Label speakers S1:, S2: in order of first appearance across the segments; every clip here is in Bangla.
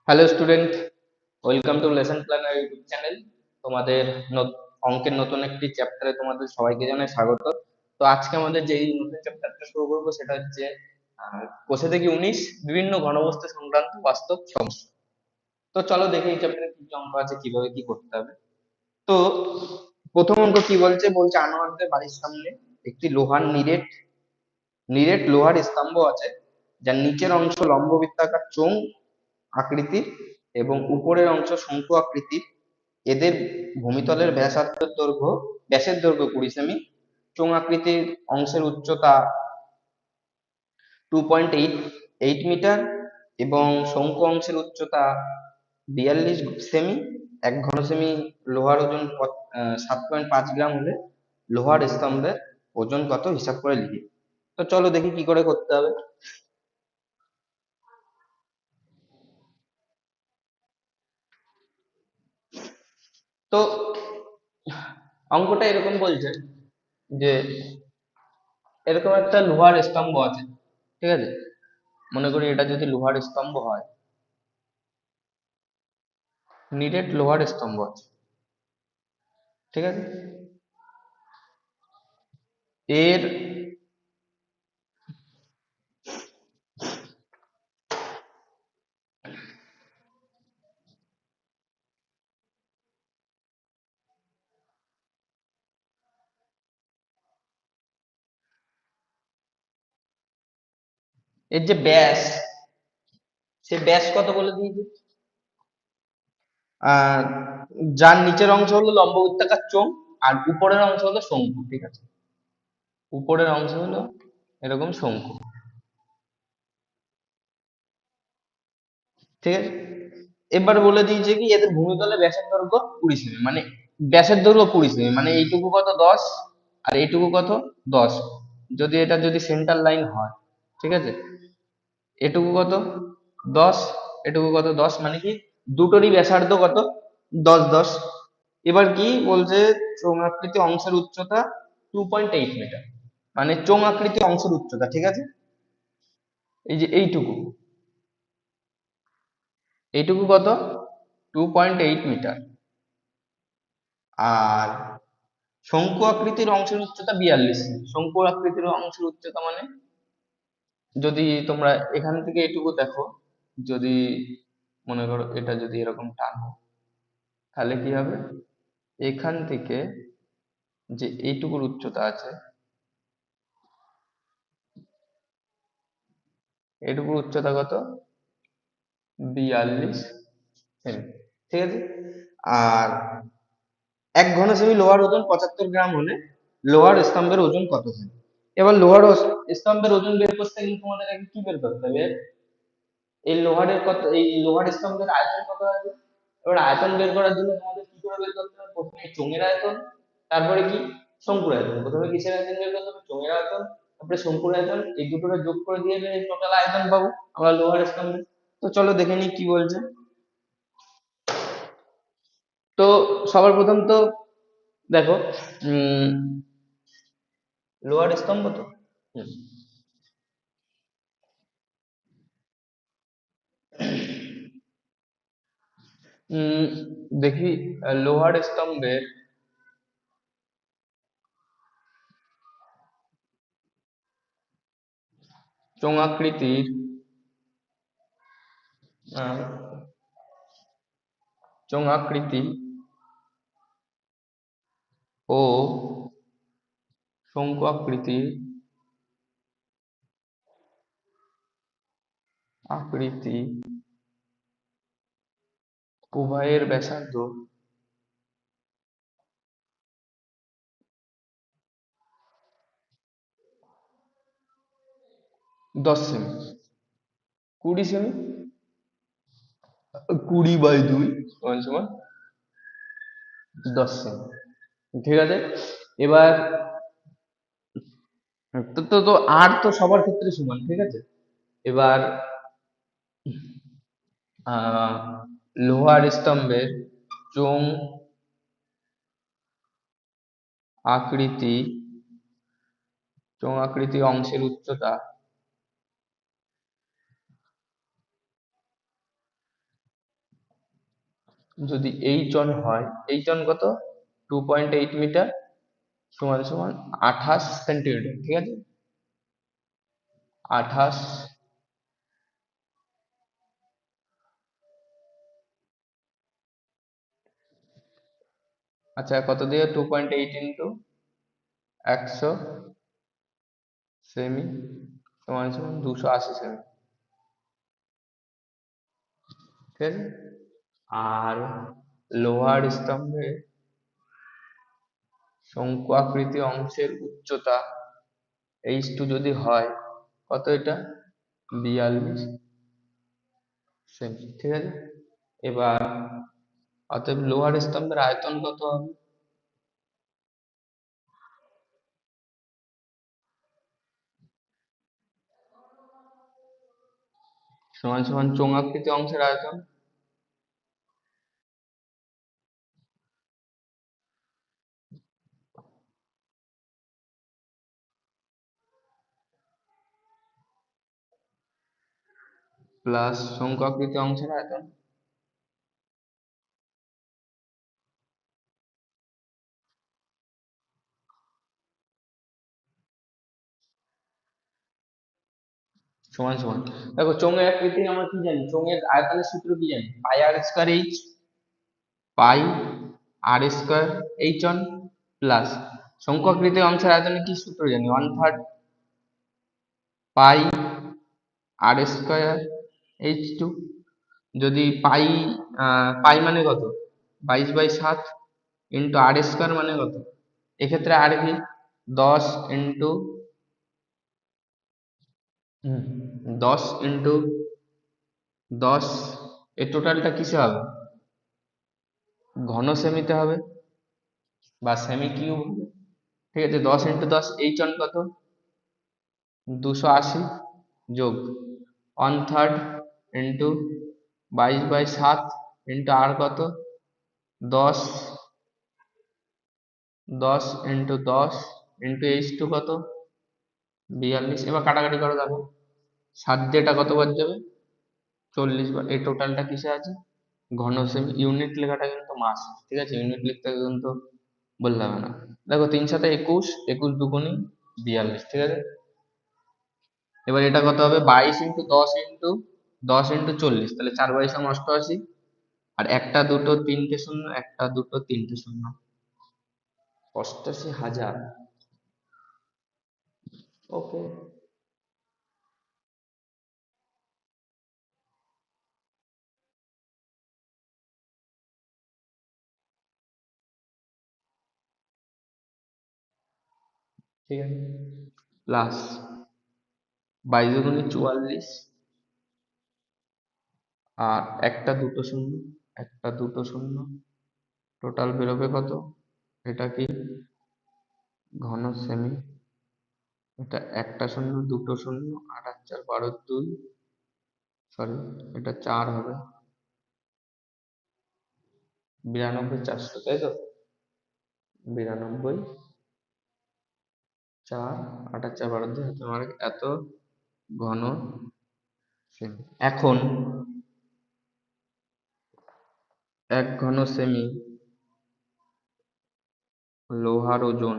S1: Hello student, welcome to lesson planner YouTube channel. তোমাদের অঙ্কের নতুন একটি চ্যাপ্টারে তোমাদের সবাইকে জানাই স্বাগত। তো আজকে আমাদের যে নতুন চ্যাপ্টারটা শুরু করবো সেটা হচ্ছে কোষে থেকে 19 বিভিন্ন ঘনবস্তু সংক্রান্ত বাস্তব সমস্যা। তো চলো দেখি এই চ্যাপ্টারে কি কি অঙ্ক আছে, কিভাবে কি করতে হবে। তো প্রথম অঙ্ক কি বলছে, আনোয়ারদের বাড়ির সামনে একটি লোহার নিরেট নিরেট লোহার স্তম্ভ আছে, যার নিচের অংশ লম্ব বৃত্তাকার চোঙ আকৃতির এবং উপরের অংশ শঙ্কু আকৃতির। এদের ভূমিতলের ব্যাসের দৈর্ঘ্য 20 সেমি, চোঙ আকৃতির অংশের উচ্চতা 2.88 মিটার এবং শঙ্কু অংশের উচ্চতা 42 সেমি। 1 ঘন সেমি লোহার ওজন 7.5 গ্রাম হলে লোহার স্তম্ভের ওজন কত হিসাব করে লিখি। তো চলো দেখি কি করে করতে হবে। তো অঙ্কটা এরকম বলছে যে এরকম একটা লোহার স্তম্ভ আছে, ঠিক আছে। মনে করি এটা যদি লোহার স্তম্ভ হয়, নিরেট লোহার স্তম্ভ আছে, ঠিক আছে। এর এর যে ব্যাস, সে ব্যাস কত বলে দিয়েছে। আহ যার নিচের অংশ হলো লম্ব বৃত্তাকার চোঙ আর উপরের অংশ হলো শঙ্কু, ঠিক আছে। উপরের অংশ হলো এরকম শঙ্কু, ঠিক আছে। এবার বলে দিয়েছে কি এদের ভূমিতলে ব্যাসের দৈর্ঘ্য 20 সেমি, মানে ব্যাসের দৈর্ঘ্য 20 সেমি, মানে এইটুকু কত 10 আর এইটুকু কত 10। যদি এটা যদি সেন্টার লাইন হয়, ঠিক আছে, এটুকু কত 10, এটুকু কত 10, মানে কি দুটোরই ব্যাসার্ধ কত 10 10। এবার কি বলছে, চোঙ আকৃতি অংশের উচ্চতা 2.8 মিটার, মানে চোঙ আকৃতি অংশের উচ্চতা, ঠিক আছে। এই যে এইটুকু, এইটুকু কত 2.8 মিটার। আর শঙ্কু আকৃতির অংশের উচ্চতা 42 সেমি। শঙ্কু আকৃতির অংশের উচ্চতা মানে যদি তোমরা এখান থেকে এটুকু দেখো, যদি মনে করো এটা যদি এরকম টানো, তাহলে কি হবে, এখান থেকে যে এইটুকুর উচ্চতা আছে, এইটুকুর উচ্চতা কত 42 সেমি, ঠিক আছে। আর 1 ঘন সেমি লোহার ওজন 75 গ্রাম হলে লোহার স্তম্ভের ওজন কত সেমি। এবার স্তম্ভের ওজন বের করতে গেলে তোমাদের আগে কি বের করতে হবে, এই লোহার স্তম্ভের আয়তন কত আছে। এবার আয়তন বের করার জন্য তোমাদের কি করে বের করতে হবে, প্রথমে চোঙের আয়তন, তারপরে কি শঙ্কুর আয়তন। প্রথমে কিসের আয়তন বের করতে হবে, চোঙের আয়তন, তারপরে শঙ্কুর আয়তন, এই দুটোরে যোগ করে দিয়ে টোটাল আয়তন পাবো আমরা লোহার স্তম্ভের। তো চলো দেখে নিই কি বলছে। তো সবার প্রথম তো দেখো, উম লোহার স্তম্ভ তো, হুম, উম দেখি লোহার স্তম্ভের চোঙাকৃতির আহ, চোঙাকৃতি ও শঙ্কু আকৃতি উভয়ের ব্যাসার্ধ 10 সেমি। 20 সেমি, 20/2 সমান সমান 10 সেমি, ঠিক আছে। এবার তো তো তো আর তো সবার ক্ষেত্রে সমান, ঠিক আছে। এবার আহ লোহার স্তম্ভের চোঙ আকৃতি চোঙাকৃতি অংশের উচ্চতা যদি এইচ অন হয়, এইচ অন কত, 2.8 মিটার সমান সমান 28 সেন্টিমিটার, ঠিক আছে। 28, আচ্ছা কত দিয়ে 2.8 ইন্টু 100 সেমি সমান সমান 280 সেমি, ঠিক আছে। আর লোহার স্তম্ভে শঙ্কু আকৃতি অংশের উচ্চতা H2 যদি হয় কত, এটা 42 সেমি, ঠিক আছে। এবার অতএব লোহার স্তম্ভের আয়তন কত হবে, সমান সমান চোঙাকৃতি অংশের আয়তন প্লাস শঙ্কু আকৃতি অংশের আয়তন সমান সমান, দেখো চোঙের আকৃতি আমরা কি জানি, চোঙের আয়তনের সূত্র কি জানি, pi r square H, pi r square H on plus শঙ্কু আকৃতি অংশের আয়তনের কি সূত্র জানি, 1/3 পাই আর স্কয়ার H2। যদি পাই, পাই মানে কত, 22/7 ইন্টু আর স্কয়ার মানে কত, এক্ষেত্রে আর কি 10 ইন্টু 10 এর টোটালটা কিসে হবে, ঘন সেমিতে হবে বা সেমি কিউব, ঠিক আছে। 10 ইন্টু 10 এইচ অন কত, 280 যোগ 1/3 ইন্টু 22/7 ইন্টু আর কত, 10, 10 ইন্টু 10 ইন্টু H2 কত, 42। এবার কাটাকাটি করে দেখো, 7 দিয়ে এটা কতবার যাবে, 40 বার। এই টোটালটা কিসে আছে, ঘন সেমি। ইউনিট লেখাটা কিন্তু মাস, ঠিক আছে, ইউনিট লিখতে কিন্তু বলতে হবে না। দেখো 3 × 7 = 21, 21 দুগুণে 42, ঠিক আছে। এবার এটা কত হবে, 22 ইন্টু 10 ইন্টু 10 ইন্টু 40, তাহলে 4 22 = 88। আর একটা দুটো তিনটে শূন্য, একটা দুটো তিনটে শূন্য, 88,000। ওকে, ঠিক আছে। প্লাস 22 × 44, আর একটা দুটো শূন্য, একটা দুটো শূন্য, টোটাল বেরোবে কত, এটা কি ঘন সেমি, এটা একটা শূন্য দুটো শূন্য, 8 আর 4 12 2, সরি এটা 4 হবে, 92,400, তাই তো, 92, 4, 8 আর 4 12 2, তোমার এত ঘন সেমি। এখন 1 ঘন সেমি লোহার ওজন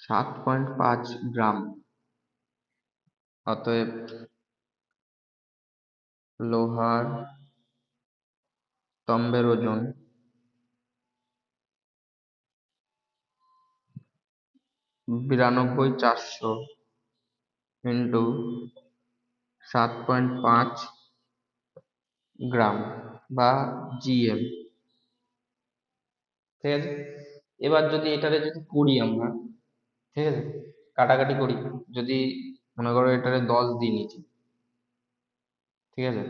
S1: 7.5 গ্রাম, অতএব লোহার স্তম্ভের ওজন 92,400 ইন্টু 7.5 গ্রাম বা জিএম, ঠিক আছে। এবার যদি এটারে যদি করি আমরা, ঠিক আছে, কাটাকাটি করি, যদি মনে করো এটারে 10 দিয়ে নিচ্ছি, ঠিক আছে,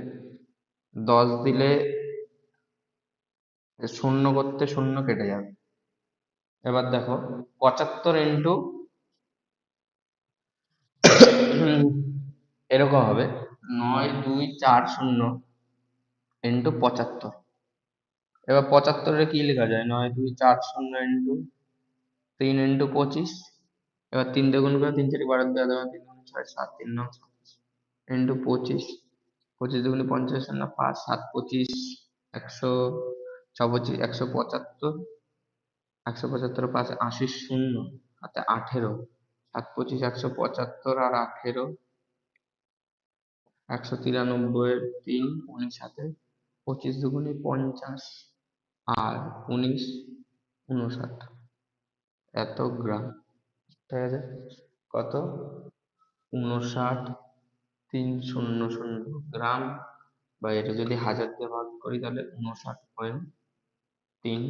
S1: 10 দিলে শূন্য করতে শূন্য কেটে যাবে। এবার দেখো 75 ইন্টু এরকম হবে 9240 ইন্টু 75। এবার 75-এর কি লেখা যায়, 9240 ইন্টু 3 ইন্টু 25। এবার 3 দিয়ে গুণ করে, 3 4 12 দেওয়া, 3 9 6 7, 3 9 ইন্টু 25 25 × 2 = 50 না 5, 7 25 100, 6 25 175, 175 5 80 শূন্য হাতে 18, 7 25 175 আর 18, 193 এর 3 19 হাতে 25 দুগুণে 50 আর 19 59 এত গ্রাম। ঠিক আছে, কত? 59,300 গ্রাম, বা এটা যদি হাজার দিয়ে ভাগ করি তাহলে 59.3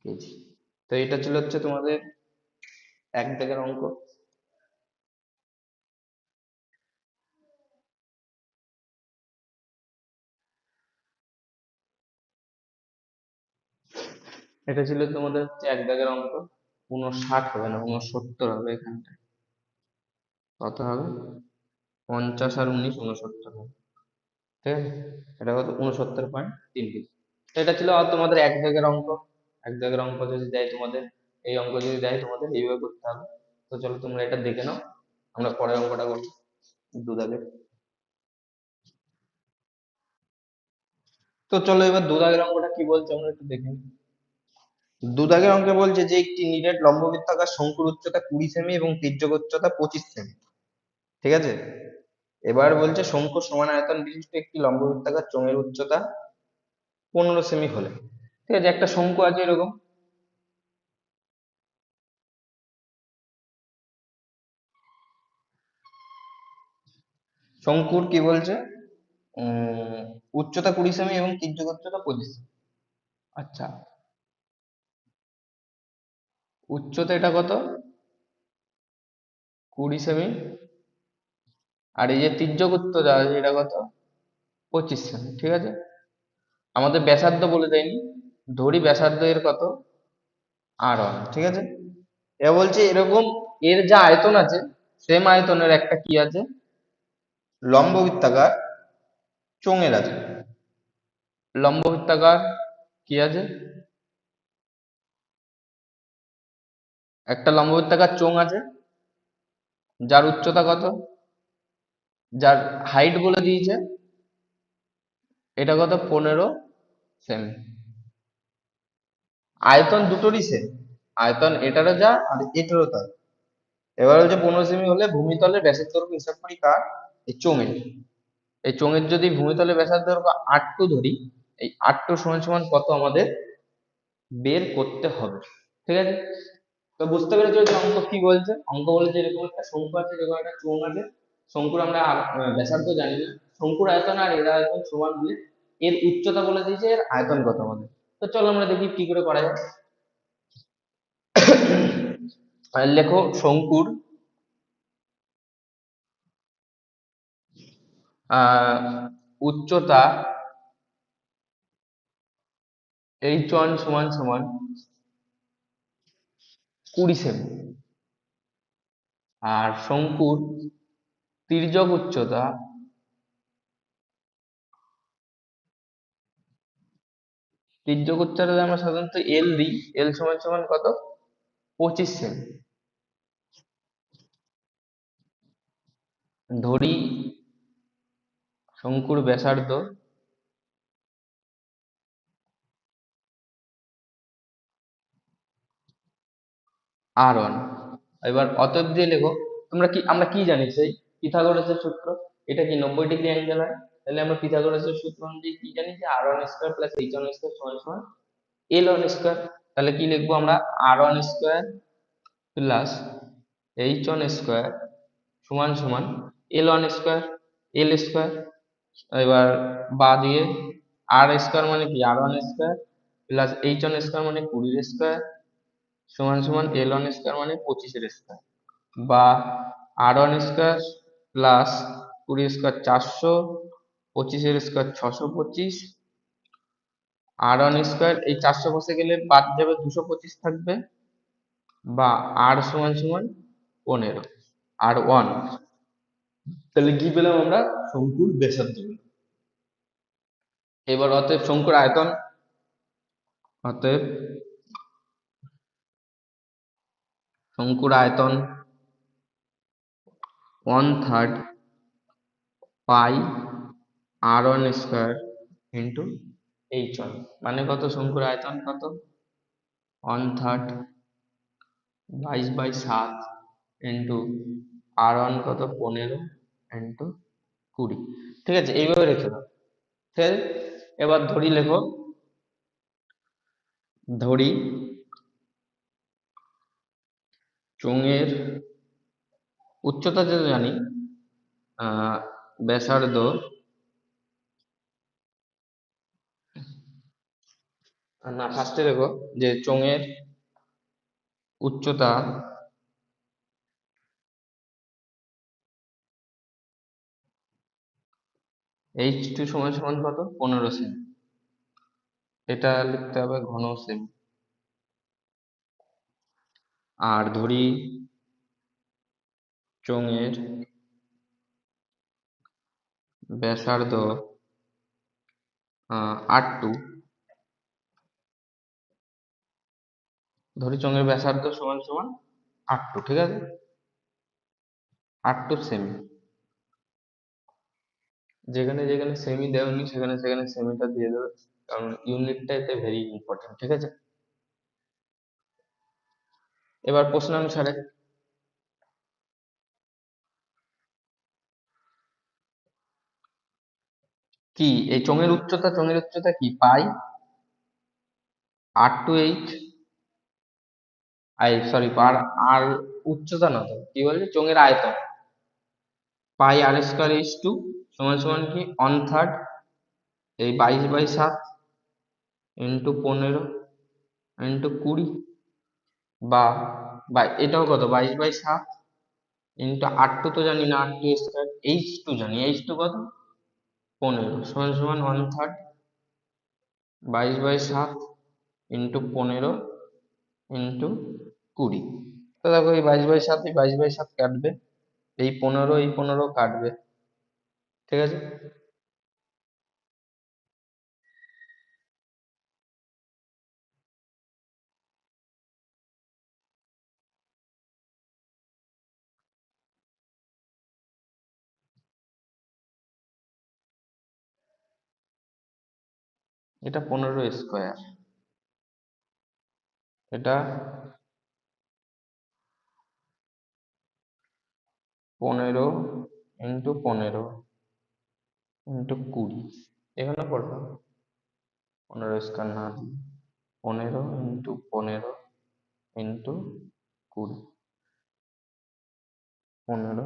S1: কেজি। তো এটা ছিল হচ্ছে তোমাদের 1 দাগের অঙ্ক। এটা ছিল তোমাদের হচ্ছে 1 দাগের অঙ্ক। 59 হবে না, 69 হবে এখানটায়। কত হবে? 50 আর 19 69 হবে। ঠিক আছে, এটা কত? 69.3 কেজি। তো এটা ছিল আর তোমাদের 1 দাগের অঙ্ক। 1 দাগের অঙ্ক যদি দেয় তোমাদের, এই অঙ্ক যদি দেয় তোমাদের এইভাবে করতে হবে। তো চলো তোমরা এটা দেখে নাও, আমরা পরের অঙ্কটা করবো 2 দাগের। তো চলো এবার 2 দাগের অঙ্কটা কি বলছে আমরা একটু দেখে নিই। 2 দাগের অঙ্কে বলছে যে একটি নিরেট লম্ববৃত্তাকার শঙ্কুর উচ্চতা 20 সেমি এবং তির্যক উচ্চতা 25 সেমি। ঠিক আছে, এবার বলছে শঙ্কুর সমান আয়তন বিশিষ্ট একটি লম্ববৃত্তাকার চোঙের উচ্চতা 15 সেমি হলে। ঠিক আছে, একটা শঙ্কু আছে এরকম। শঙ্কুর কি বলছে? উম উচ্চতা 20 সেমি এবং তির্যক উচ্চতা 25 সেমি। আচ্ছা, উচ্চতা এটা কত? 20 সেমি। আর এই যে তির্যক উচ্চতা আছে এটা কত? 25 সেমি। ঠিক আছে, আমাদের ব্যাসার্ধ বলে দেয়নি, ধরি ব্যাসার্ধ এর কত? R1। ঠিক আছে, এ বলছে এরকম এর যা আয়তন আছে সেম আয়তনের একটা কি আছে? লম্ববৃত্তাকার চোঙের আছে। লম্ববৃত্তাকার কি আছে? একটা লম্ববৃত্তাকার চোঙ আছে, যার উচ্চতা কত? যার হাইট বলে দিয়েছে এটা কত? 15 সেমি। আয়তন দুটোরই সেম, আয়তন এটারও যা আর এটারও তাই। এবার হচ্ছে 15 সেমি হলে ভূমিতলের ব্যাসের দৈর্ঘ্য হিসাব করি কার? এই চোঙের। এই চোঙের যদি ভূমিতলের ব্যাসের দৈর্ঘ্য R2 ধরি, এই R2 সমান সমান কত আমাদের বের করতে হবে। ঠিক আছে, তো বুঝতে পেরেছো যে অঙ্ক কি বলছে? অঙ্ক বলেছে এরকম একটা শঙ্কু আছে, এরকম একটা চোঙ আছে। শঙ্কুর আমরা ব্যাসার্ধ জানি না, শঙ্কুর আয়তন আর এর আয়তন সমান হলে এর উচ্চতা বলে দিয়েছে, এর আয়তন কত আমাদের। তো চলো আমরা দেখি কি করে করা যায়। লেখো শঙ্কুর উচ্চতা h1 সমান সমান 20 সেমি, আর শঙ্কুর তির্যক উচ্চতা আমরা সাধারণত এল দিই, এল সমান সমান কত? 25 সেমি। ধরি শঙ্কুর ব্যাসার্ধ R1। এবার অতএব দিয়ে লেখো, আমরা কি জানি সেই পিথাগোরাসের সূত্র, এটা কি 90 ডিগ্রি অ্যাঙ্গেল হয়। তাহলে আমরা পিথাগোরাসের সূত্র অনুযায়ী কি জানি যে R1 square plus H1 square সমান সমান L1 স্কয়ার। তাহলে কি লিখবো আমরা? R1 square plus H1 square সমান সমান L1 স্কয়ার, L স্কয়ার। এবার বা দিয়ে R স্কয়ার মানে কি? R1 square plus H1 square মানে 20 স্কয়ার সমান সমান L1 স্কয়ার মানে 25 স্কয়ার, বা R1 square plus 20 square 400, 25 square 625, R1 square এই 400 বসে গেলে বাদ যাবে 225 থাকবে, বা R সমান সমান 15 R1। তাহলে কি পেলাম আমরা? শঙ্কুর ব্যাসার্ধ পেলাম। এবার অতএব শঙ্কুর আয়তন, অতএব শঙ্কুর আয়তন 1/3 পাই r1 স্কোয়ার ইন্টু h1, মানে কত? শঙ্কুর আয়তন কত? 1/3 22/7 ইন্টু r1 কত? 15 ইন্টু 20। ঠিক আছে, এইভাবে রেখে দাও। ঠিক আছে, এবার ধরি লেখো। ধরি চোঙের উচ্চতা যেটা জানি, আহ ব্যাসার্ধ, না ফার্স্টে লেখো যে চোঙের উচ্চতা h2 সমান সমান কত? 15 সেমি। এটা লিখতে হবে ঘন সেমি। আর ধরি চোঙের ব্যাসার্ধ r2, ধরি চোঙের ব্যাসার্ধ সমান সমান r2। ঠিক আছে, r2 সেমি। যেখানে যেখানে সেমি দেওনি সেখানে সেখানে সেমিটা দিয়ে দেবে, কারণ ইউনিটটা এতে ভেরি ইম্পর্টেন্ট। ঠিক আছে, এবার প্রশ্নানুসারে কি এই চোঙের উচ্চতা কি? পাই r2h, সরি, আর উচ্চতা না, তো কি বলছে? চোঙের আয়তন পাই r² সমান সমান কি? 1/3 এই 22/7 ইন্টু 15 ইন্টু 20, বা বা এটাও কত? 22/7 ইন্টু r2 তো জানি না, r2 স্কোয়ার, h2 জানি, h2 কত? 15 সমান সমান 1/3 22/7 ইন্টু 15 ইন্টু 20। তো দেখো, এই 22/7 এই 22/7 কাটবে, এই 15 কাটবে। ঠিক আছে, এটা 15 স্কোয়ার, এটা 15 ইন্টু 15 ইন্টু 20। এখানে করবো 15 স্কোয়ার না দিয়ে 15 ইন্টু 15 ইন্টু 20। 15,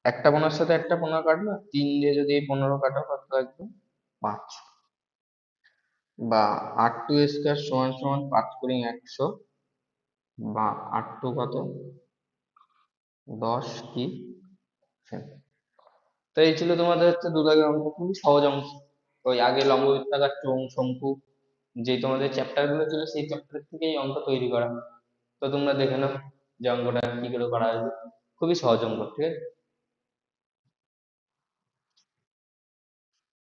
S1: একটা 15-র সাথে একটা 15 কাটলো, 3 দিয়ে যদি এই 15 কাটো কত থাকবে? 5। বা r2 স্কোয়ার সমান সমান 5×100, বা r2 কত? 10 কি সেমি। তো এই ছিল তোমাদের হচ্ছে 2 দাগের অঙ্ক, খুবই সহজ অঙ্ক। ওই আগে লম্ব বৃত্তাকার চোঙ, শঙ্কু, যে তোমাদের চ্যাপ্টার গুলো ছিল সেই চ্যাপ্টার থেকে এই অঙ্ক তৈরি করা। তো তোমরা দেখে নাও যে অঙ্কটা কি করে করা হয়েছে, খুবই সহজ অঙ্ক। ঠিক আছে,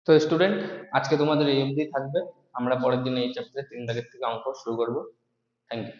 S1: তো স্টুডেন্ট, আজকে তোমাদের এই অবধি থাকবে। আমরা পরের দিন এই চ্যাপ্টারের 3 দাগের থেকে অঙ্ক শুরু করব। Thank you.